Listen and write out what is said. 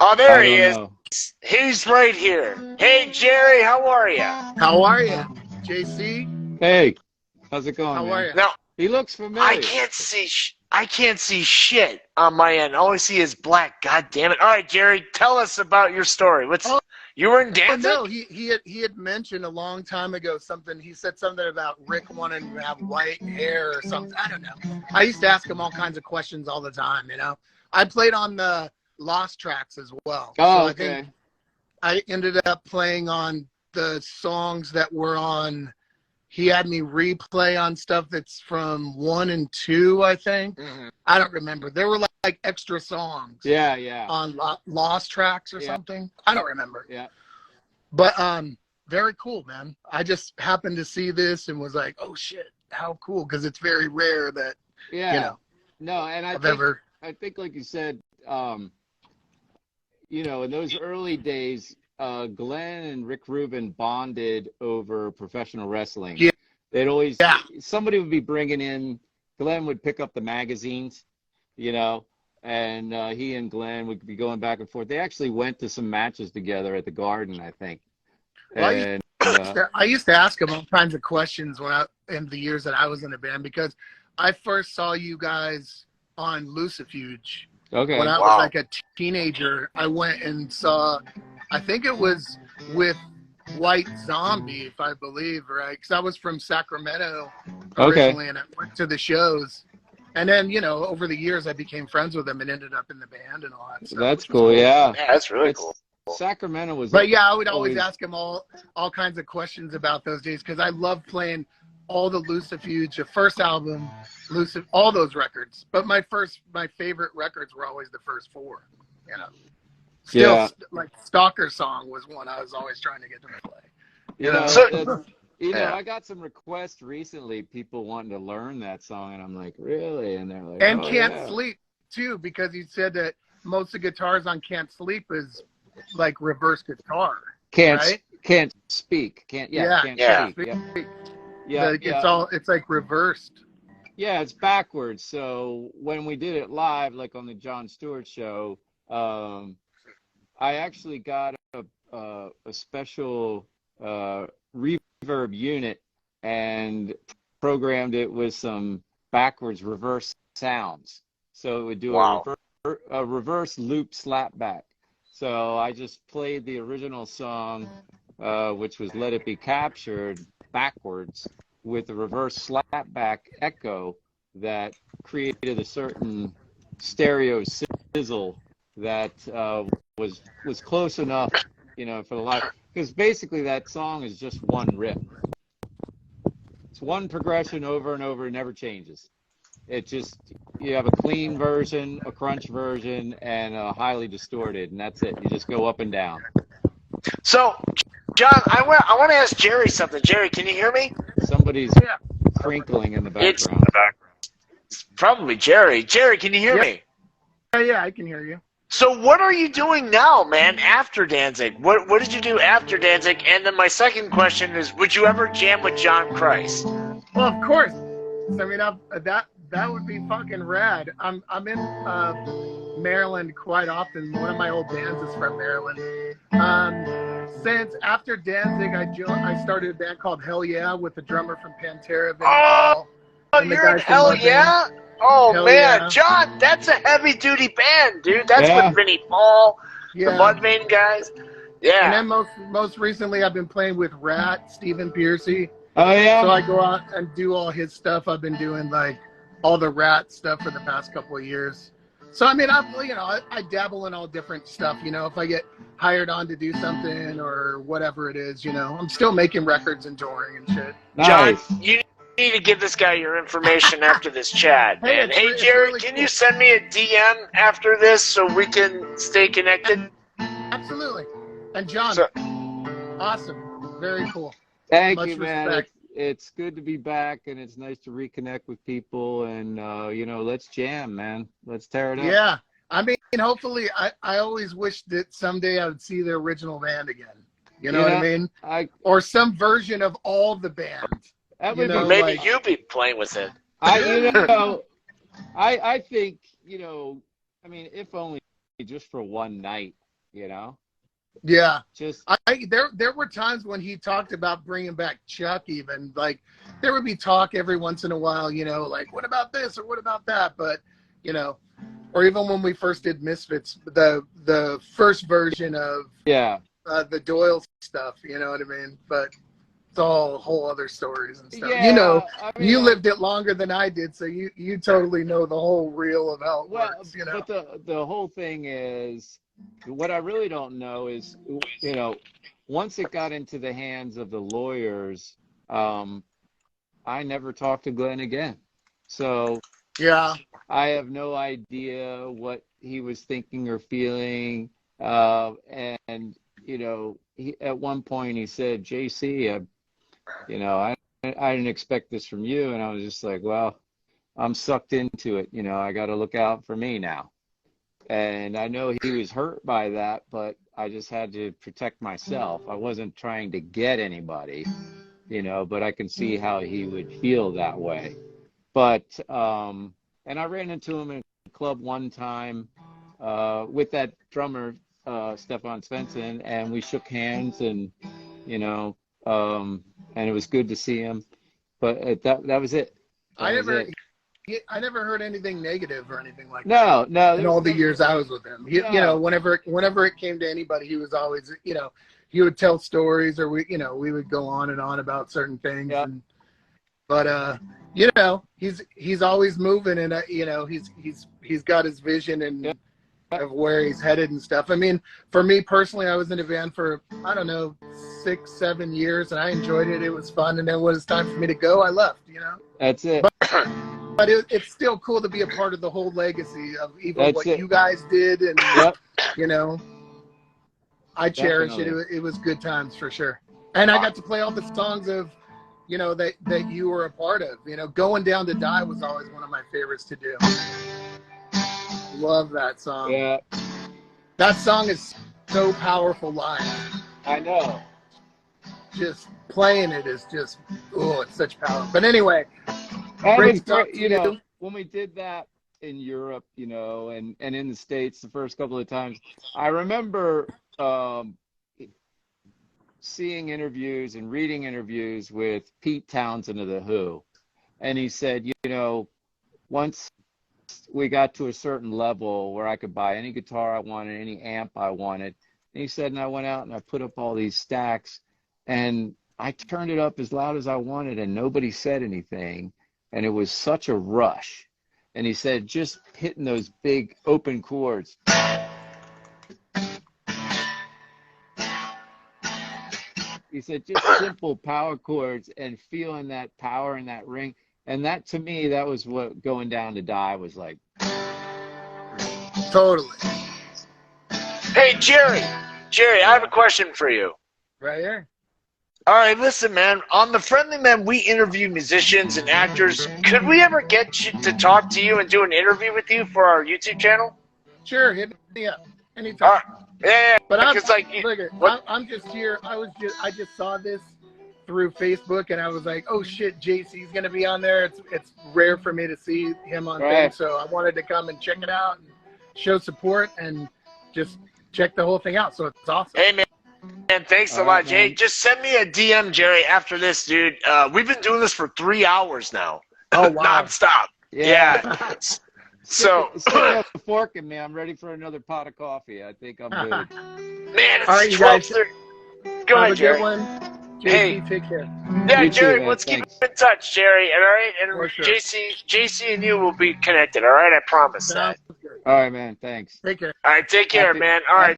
Oh, there I he don't is. know. He's right here. Hey, Jerry, how are you? How are you, JC? Hey, how's it going, How are man? you? Now, He looks I familiar. can't see. I can't see shit on my end. All I see is black. God damn it! All right, Jerry, tell us about your story. Oh, You were in oh Danzig? no, he had mentioned a long time ago something. He said something about Rick wanting to have white hair or something. I don't know. I used to ask him all kinds of questions all the time. I played on the Lost tracks as well. Oh, so I okay. think I ended up playing on the songs that were on. He had me replay on stuff that's from 1 and 2, I think. Mm-hmm. I don't remember. There were like extra songs Yeah. on Lost tracks or something. I don't remember. Yeah. But very cool, man. I just happened to see this and was like, oh shit, how cool, because it's very rare that Yeah. No, and I think like you said, in those early days, Glenn and Rick Rubin bonded over professional wrestling. Yeah. They'd always, somebody would be bringing in, Glenn would pick up the magazines, and he and Glenn would be going back and forth. They actually went to some matches together at the Garden, I think. Well, And I used to ask him all kinds of questions in the years that I was in the band, because I first saw you guys on Lucifuge. okay. When I was like a teenager. I went and saw, I think it was with White Zombie, if I believe, right? Because I was from Sacramento originally, and I went to the shows. And then, over the years, I became friends with them and ended up in the band and all that stuff. That's cool, yeah. Yeah, that's really cool. Sacramento was. But yeah, I would always ask him all kinds of questions about those days, because I loved playing all the Lucifuge, the first album, all those records. But my favorite records were always the first 4. Still, like Stalker Song was one I was always trying to get them to play. I got some requests recently, people wanting to learn that song, and I'm like, really? And they're like, and Can't Sleep too, because he said that most of the guitars on Can't Sleep is like reverse guitar. Can't speak. Can't speak. Yeah. It's like reversed. Yeah, it's backwards. So when we did it live, like on the Jon Stewart show, I actually got a special reverb unit and programmed it with some backwards reverse sounds. So it would do a reverse loop slapback. So I just played the original song, which was Let It Be Captured, backwards with a reverse slapback echo that created a certain stereo sizzle that was close enough, for the live. Because basically that song is just one riff. It's one progression over and over, it never changes. It just, you have a clean version, a crunch version, and a highly distorted, and that's it. You just go up and down. So, John, I want to ask Jerry something. Jerry, can you hear me? Somebody's crinkling in the background. It's probably Jerry. Jerry, can you hear me? Yeah, I can hear you. So what are you doing now, man, after Danzig? What did you do after Danzig? And then my second question is, would you ever jam with John Christ? Well, of course. I mean, that would be fucking rad. I'm in Maryland quite often. One of my old bands is from Maryland. Since after Danzig, I started a band called Hell Yeah with the drummer from Pantera. You're in Hell Yeah? Oh, Hell man, yeah. John, that's a heavy-duty band, dude. That's with Vinnie Paul, the Mudvayne guys. Yeah. And then most recently, I've been playing with Rat, Stephen Piercy. Oh, yeah? So I go out and do all his stuff. I've been doing, like, all the Rat stuff for the past couple of years. So, I mean, I dabble in all different stuff, if I get hired on to do something or whatever it is, I'm still making records and touring and shit. Nice. John, you need to give this guy your information after this chat, man. Hey, Jerry, really can you send me a DM after this so we can stay connected? Absolutely. And John, awesome. Very cool. Thank Much you, man. respect. It's good to be back, and it's nice to reconnect with people, and, let's jam, man. Let's tear it up. Yeah. I mean, hopefully, I always wish that someday I would see the original band again. You know what I mean? Or some version of all the bands. That would be maybe you'll be playing with it. I think, if only just for one night, you know? Yeah. Just there were times when he talked about bringing back Chuck even. Like, there would be talk every once in a while, you know, like, what about this or what about that? But, you know, or even when we first did Misfits, the first version of the Doyle stuff, you know what I mean? But it's all whole other stories and stuff. Yeah, You know, I mean, you lived it longer than I did, so you totally know the whole reel of how it works, you know? But the whole thing is, what I really don't know is, you know, once it got into the hands of the lawyers, I never talked to Glenn again. So yeah, I have no idea what he was thinking or feeling. And, you know, at one point he said, JC, you know, I didn't expect this from you. And I was just like, well, I'm sucked into it. You know, I got to look out for me now. And I know he was hurt by that, but I just had to protect myself. I wasn't trying to get anybody, you know, but I can see how he would feel that way. But, and I ran into him in a club one time with that drummer, Stefan Svensson, and we shook hands and, you know, and it was good to see him. But that was it. I never heard anything negative or anything like that. No. In all the years I was with him, you know, whenever it came to anybody, he was always, you know, he would tell stories, or we would go on and on about certain things. Yeah. But you know, he's always moving, and you know, he's got his vision and of where he's headed and stuff. I mean, for me personally, I was in a band for, I don't know, 6-7 years, and I enjoyed it. It was fun, and then when it was time for me to go, I left. You know. That's it. But it's still cool to be a part of the whole legacy of even what you guys did, and you know, I cherish it. It was good times for sure, and I got to play all the songs of, you know, that you were a part of. You know, Going Down to Die was always one of my favorites to do. Love that song. Yeah, that song is so powerful live. I know. Just playing it is just, it's such power. But anyway. Great, you know, when we did that in Europe, you know, and in the States the first couple of times, I remember seeing interviews and reading interviews with Pete Townsend of The Who. And he said, you know, once we got to a certain level where I could buy any guitar I wanted, any amp I wanted, and he said, and I went out and I put up all these stacks, and I turned it up as loud as I wanted, and nobody said anything. And it was such a rush. And he said, just hitting those big open chords. He said, just simple power chords and feeling that power in that ring. And that, to me, that was what Going Down to Die was like. Totally. Hey, Jerry, I have a question for you. Right here. All right, listen, man. On the Friendly Men, we interview musicians and actors. Could we ever get you to talk to you and do an interview with you for our YouTube channel? Sure, hit me up anytime. Yeah, but I'm just here. I just saw this through Facebook, and I was like, oh shit, JC's gonna be on there. It's rare for me to see him on things, so I wanted to come and check it out and show support and just check the whole thing out. So it's awesome. Hey, man. And thanks a lot, Jay. Just send me a DM, Jerry, after this, dude. We've been doing this for 3 hours now. Oh, wow. Non-stop. Yeah. So. Stick the fork in me. I'm ready for another pot of coffee. I think I'm good. Man, it's 12:30. Go ahead, Jerry. Good one. JC, take care. Yeah, Jerry, let's keep in touch, Jerry. All right? And sure. JC and you will be connected, all right? I promise that. All right, man. Thanks. Take care. All right, take care, man. All right.